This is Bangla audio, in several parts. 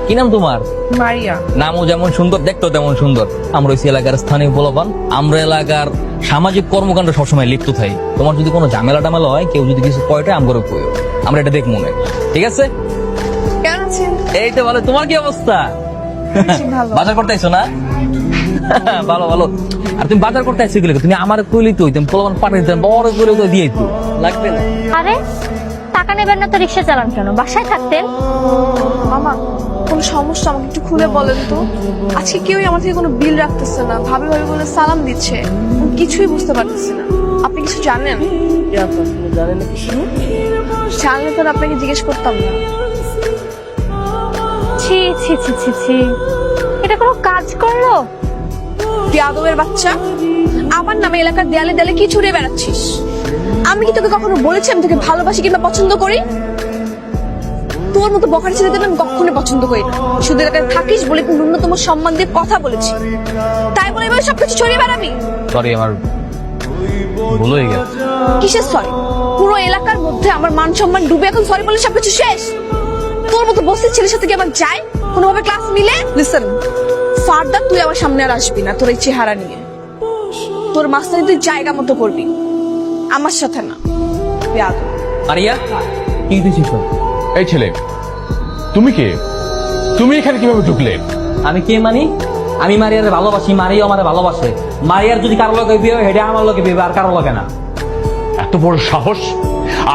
কি নাম তোমার? মারিয়া। নামও যেমন সুন্দর, দেখতেও তেমন সুন্দর। আমরা ওই এলাকার স্থানীয় পোলাপান, আমরা এলাকার সামাজিক কর্মকাণ্ড সবসময় লিপ্ত থাকি। তোমার যদি কোনো ঝামেলা টামেলা হয়, কেউ যদি কিছু কয়টা আমগরে কইও, আমরা এটা দেখ মনে, ঠিক আছে? কেমন আছেন? এই তো ভালো। তোমার কি অবস্থা? ভালো। বাজার করতে আইছো না? ভালো ভালো। আর তুমি বাজার করতে আইছো গেলে তুমি আমার কইলি তো তুমি পোলাপান পাঠিয়ে দিতাম, বড় করে তো দিয়ে দিত, লাগবে না? আরে টাকা নেবেন না তো রিক্সা চালান কেন? বাসায় থাকতেন। মামা, কোন সমস্যা আমাকে একটু খুলে বলেন তো। আজকে কেউই আমার থেকে কোনো বিল রাখতেছে না, ভাবি ভাবি বলে সালাম দিচ্ছে, আমি কিছুই বুঝতে পারতেছি না। আপনি কিছু জানেন? জানলে তো আর আপনাকে জিজ্ঞেস করতাম না। ছি ছি ছি ছি ছি, এটা কোনো কাজ করলো? বেয়াদবের বাচ্চা, আমার নামে এলাকার দেয়ালে দেয়ালে কি ছুড়ে বেড়াচ্ছিস? আমি কি তোকে কখনো বলেছি আমি তোকে ভালোবাসি কিংবা পছন্দ করি? তোর মতো বখার ছেলেদের আমি কখনো পছন্দ করি না। শুধু এলাকায় থাকিস বলে একটু ন্যূনতম সম্মান দিয়ে কথা বলেছি, তাই বলে এবার সবকিছু ছড়িয়ে বেড়াবি? সরি, আমার ভুল হয়ে গেছে। কিসের সরি? পুরো এলাকার মধ্যে আমার মান সম্মান ডুবে এখন সরি বলে সবকিছু শেষ? তোর মতো বস্তির ছেলের সাথে কি আমার যায় কোনোভাবে ক্লাস মিলে? লিসেন, ফার্দার তুই আমার সামনে আর আসবি না তোর এই চেহারা নিয়ে। তোর মাস্টারি তুই জায়গা মতো করবি, আমার সাথে না। বেয়াদব। আরিয়া, কি দিছিস? এই ছেলে, তুমি কে? তুমি এখানে কিভাবে ঢুকলে? আমি কে মানি? আমি মারিয়ারে ভালোবাসি, মারিয়া আমারে ভালোবাসে। মারিয়ার যদি কারো লগে বিয়ে হয়, হেডে আমার লগে বিয়ে হবে, আর কারো লগে না। এত বড় সাহস!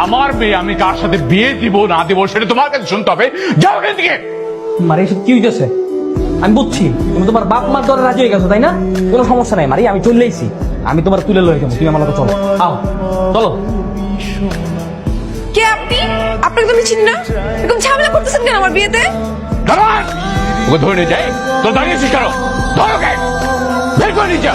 আমার মেয়ে আমি কার সাথে বিয়ে দিব না দিব সেটা তোমার কাছে শুনতে হবে। যাও এখান থেকে। মারি, এসব কি হইতেছে? আমি বুঝছি তুমি তোমার বাপ মার দরে রাজি হয়ে গেছো, তাই না? কোনো সমস্যা নাই মারি, আমি চলে আইছি। আমি তোমার তুলে লয়ে যাবো, তুমি আমার লগে চলো। আও, চলো। কে আপনি? আপনাকে তো আমি চিনি না। এরকম ঝামেলা করতেছেন কেন আমার বিয়েতে? দাঁড়ান! ওকে ধরে নিয়ে যাই তো, দাঁড়িয়েছিস কেন? ধরো কে, বের করে নিয়ে যা।